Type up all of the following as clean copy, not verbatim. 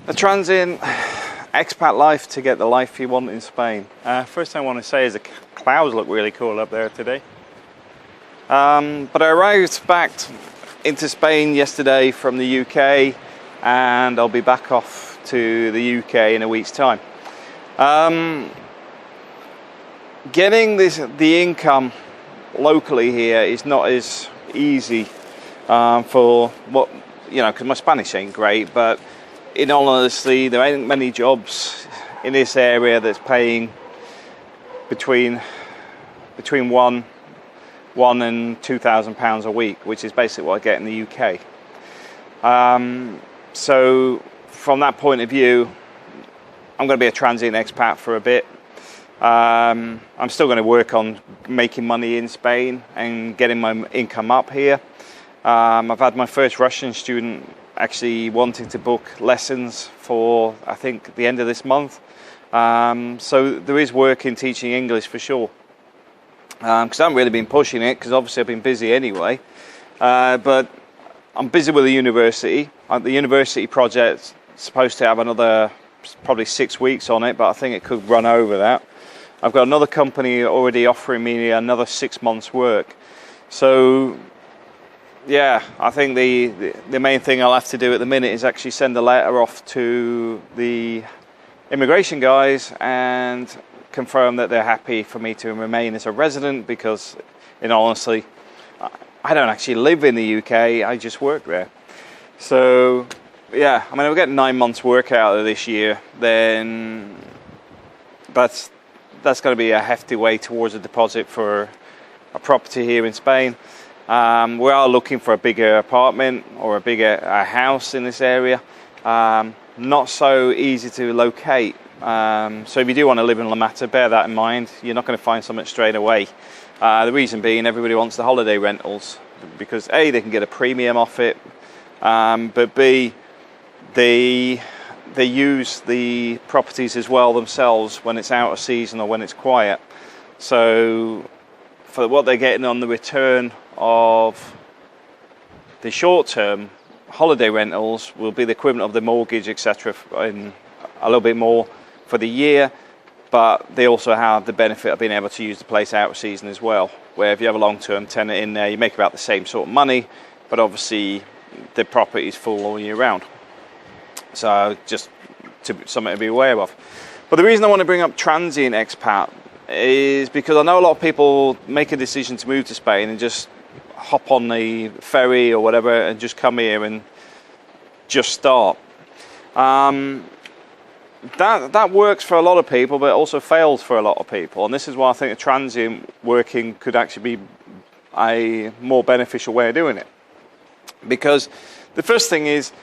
A transient expat life to get the life you want in Spain. First thing I want to say is the clouds look really cool up there today. But I arrived back into Spain yesterday from the UK, and I'll be back off to the UK in a week's time. Getting the income locally here is not as easy for what, because my Spanish ain't great, but in all honesty, there ain't many jobs in this area that's paying between one and £2,000 a week, which is basically what I get in the UK. So from that point of view, I'm going to be a transient expat for a bit. I'm still going to work on making money in Spain and getting my income up here. I've had my first Russian student actually wanting to book lessons for, I think, the end of this month. So there is work in teaching English for sure. Because I haven't really been pushing it, because obviously I've been busy anyway. But I'm busy with the university. The university project's supposed to have another probably 6 weeks on it, but I think it could run over that. I've got another company already offering me another 6 months work. So yeah, I think the main thing I'll have to do at the minute is actually send a letter off to the immigration guys and confirm that they're happy for me to remain as a resident, because in all honesty, I don't actually live in the UK, I just work there. So yeah, I mean, I'll get 9 months work out of this year, then that's going to be a hefty way towards a deposit for a property here in Spain. We are looking for a bigger apartment or a bigger house in this area. Not so easy to locate. So if you do want to live in La Mata, bear that in mind. You're not going to find something straight away. The reason being, everybody wants the holiday rentals because A, they can get a premium off it, but B, they use the properties as well themselves when it's out of season or when it's quiet. So for what they're getting on the return of the short-term holiday rentals will be the equivalent of the mortgage, etc., in a little bit more for the year, but they also have the benefit of being able to use the place out of season as well, where if you have a long-term tenant in there, you make about the same sort of money, but obviously the property is full all year round. So just something to be aware of. But the reason I want to bring up transient expat is because I know a lot of people make a decision to move to Spain and just hop on the ferry or whatever and just come here and just start. That works for a lot of people, but it also fails for a lot of people. And this is why I think a transient working could actually be a more beneficial way of doing it. Because the first thing is,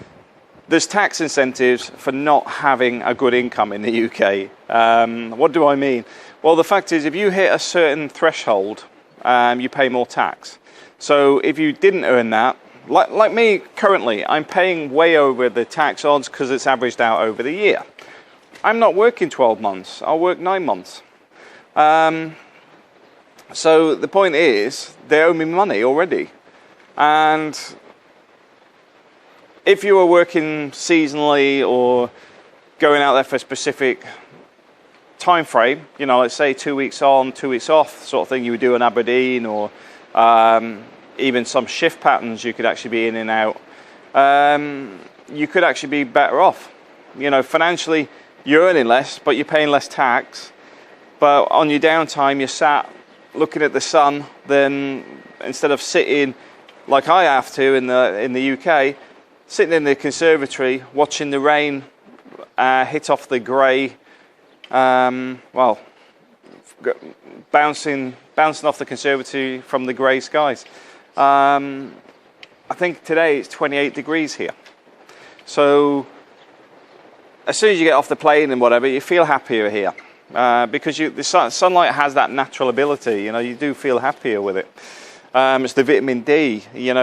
there's tax incentives for not having a good income in the UK. What do I mean? Well, the fact is, if you hit a certain threshold, you pay more tax. So if you didn't earn that, like me currently, I'm paying way over the tax odds because it's averaged out over the year. I'm not working 12 months, I'll work 9 months. So the point is, they owe me money already. And if you were working seasonally or going out there for a specific time frame, let's say 2 weeks on, 2 weeks off, sort of thing you would do in Aberdeen, or even some shift patterns you could actually be in and out, you could actually be better off. Financially, you're earning less, but you're paying less tax. But on your downtime, you're sat looking at the sun, then instead of sitting like I have to in the UK, sitting in the conservatory, watching the rain hit off the grey, bouncing off the conservatory from the grey skies. I think today it's 28 degrees here. So as soon as you get off the plane and whatever, you feel happier here. Because the sunlight has that natural ability, you do feel happier with it. It's the vitamin D, you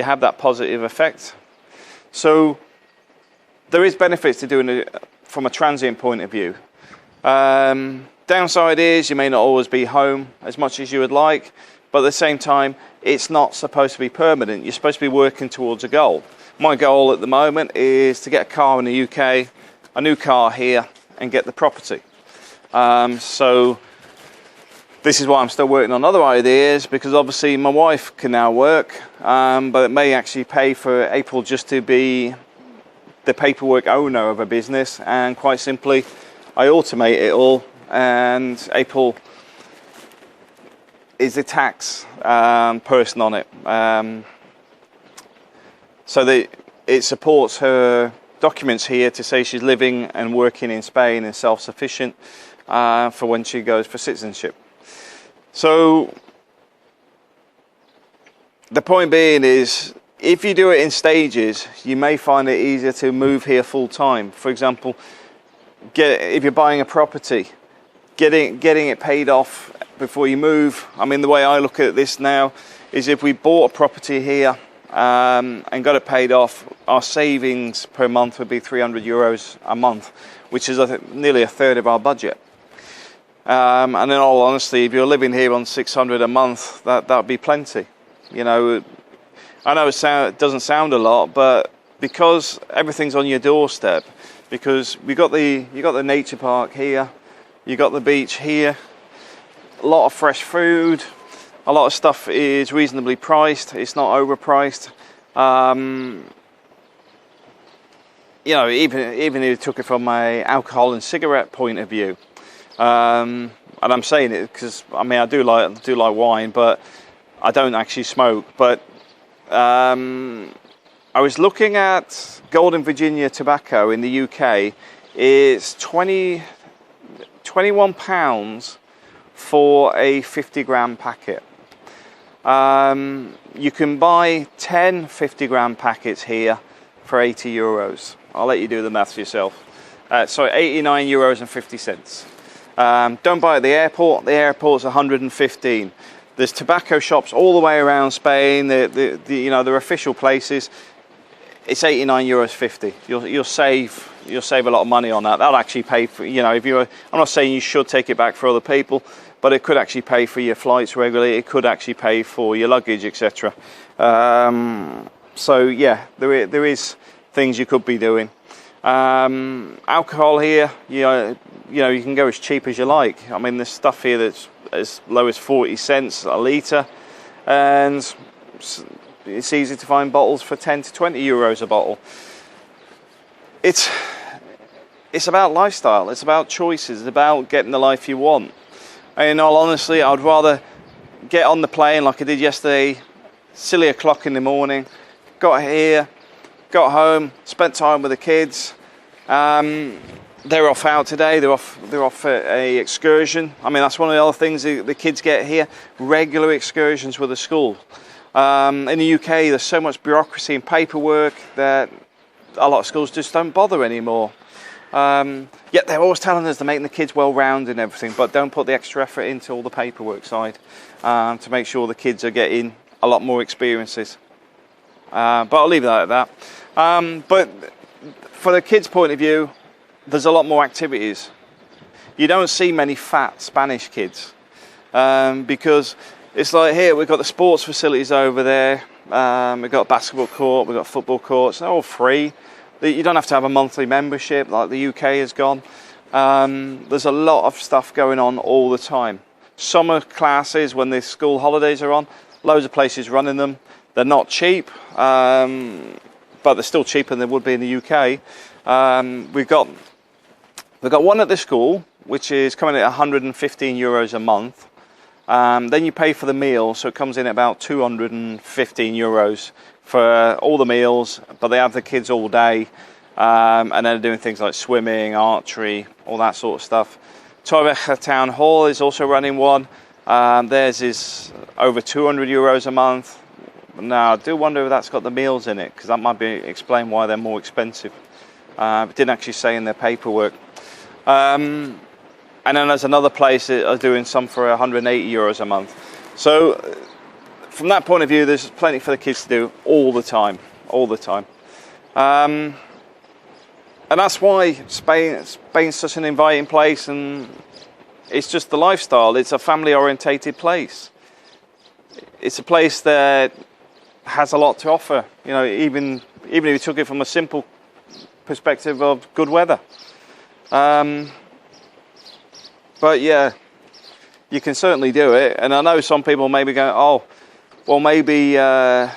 have that positive effect. So there is benefits to doing it from a transient point of view. Downside is you may not always be home as much as you would like, but at the same time, it's not supposed to be permanent. You're supposed to be working towards a goal. My goal at the moment is to get a car in the UK, a new car here, and get the property. So this is why I'm still working on other ideas, because obviously my wife can now work, but it may actually pay for April just to be the paperwork owner of a business, and quite simply I automate it all, and April is the tax person on it. So that it supports her documents here to say she's living and working in Spain and self-sufficient for when she goes for citizenship. So the point being is, if you do it in stages, you may find it easier to move here full time. For example, if you're buying a property, getting it paid off before you move. I mean, the way I look at this now is, if we bought a property here and got it paid off, our savings per month would be €300 a month, which is nearly a third of our budget. And in all honesty, if you're living here on $600 a month, that would be plenty. You know, I know it doesn't sound a lot, but because everything's on your doorstep, because you got the nature park here, you got the beach here, a lot of fresh food, a lot of stuff is reasonably priced, it's not overpriced. You know, even if you took it from my alcohol and cigarette point of view, and I'm saying it because I mean I do like wine, but I don't actually smoke. But I was looking at Golden Virginia tobacco in the UK. It's £21 for a 50-gram packet. You can buy 10 50-gram packets here for €80. I'll let you do the maths yourself. So €89.50. Don't buy at the airport. The airport's 115. There's tobacco shops all the way around Spain. You know, they're official places. It's €89.50. You'll save a lot of money on that. That'll actually pay for, you know, I'm not saying you should take it back for other people, but it could actually pay for your flights regularly. It could actually pay for your luggage, etc. So yeah, there is things you could be doing. Alcohol here, you know, you can go as cheap as you like. I mean, there's stuff here that's as low as 40 cents a litre, and it's easy to find bottles for 10 to 20 euros a bottle. It's about lifestyle, it's about choices, it's about getting the life you want. And in all honesty, I'd rather get on the plane like I did yesterday, silly o'clock in the morning, got here, got home, spent time with the kids. They're off out today. They're off at a excursion. I mean, that's one of the other things the kids get here: regular excursions with the school. In the UK, there's so much bureaucracy and paperwork that a lot of schools just don't bother anymore. Yet they're always telling us they're making the kids well-rounded and everything, but don't put the extra effort into all the paperwork side to make sure the kids are getting a lot more experiences. But I'll leave that at that. But for the kids' point of view, there's a lot more activities. You don't see many fat Spanish kids because it's like here, we've got the sports facilities over there, we've got a basketball court, we've got football courts, they're all free. You don't have to have a monthly membership like the UK has gone. There's a lot of stuff going on all the time. Summer classes, when the school holidays are on, loads of places running them. They're not cheap, but they're still cheaper than they would be in the UK. We've got one at the school, which is coming at €115 a month. Then you pay for the meal, so it comes in at about €215 for all the meals, but they have the kids all day, and then they're doing things like swimming, archery, all that sort of stuff. Torrevieja Town Hall is also running one. Theirs is over €200 a month. Now, I do wonder if that's got the meals in it, because that might explain why they're more expensive. It didn't actually say in their paperwork. And then there's another place that are doing some for €180 a month. So from that point of view, there's plenty for the kids to do all the time. And that's why Spain's such an inviting place, and it's just the lifestyle. It's a family-orientated place. It's a place that has a lot to offer. You know, even even if you took it from a simple perspective of good weather. But yeah, you can certainly do it. And I know some people may be going, oh, well, maybe I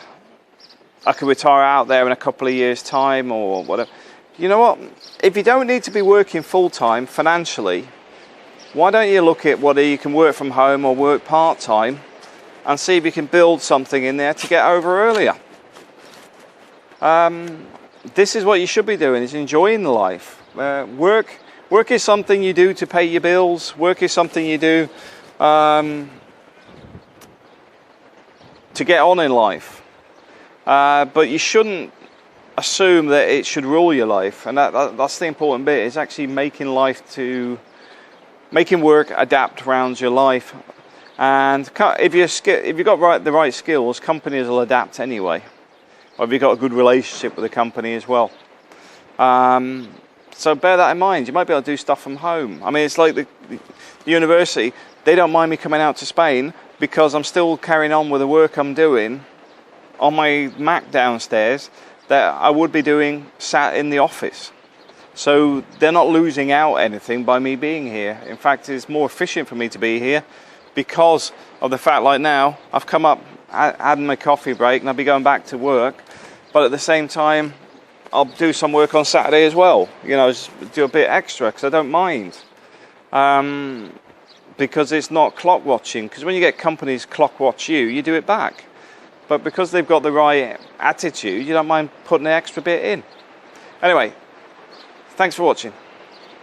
could retire out there in a couple of years' time or whatever. You know what? If you don't need to be working full-time financially, why don't you look at whether you can work from home or work part-time and see if you can build something in there to get over earlier. This is what you should be doing, is enjoying the life. Work is something you do to pay your bills. Work is something you do to get on in life. But you shouldn't assume that it should rule your life. And that's the important bit, is actually making work adapt around your life. And if you've got the right skills, companies will adapt anyway. Or if you've got a good relationship with the company as well. So bear that in mind. You might be able to do stuff from home. I mean, it's like the university. They don't mind me coming out to Spain because I'm still carrying on with the work I'm doing on my Mac downstairs that I would be doing sat in the office. So they're not losing out anything by me being here. In fact, it's more efficient for me to be here because of the fact, like now, I've come up, had my coffee break, and I'll be going back to work. But at the same time, I'll do some work on Saturday as well. You know, just do a bit extra because I don't mind. Because it's not clock watching. Because when you get companies clock watch you, you do it back. But because they've got the right attitude, you don't mind putting an extra bit in. Anyway, thanks for watching.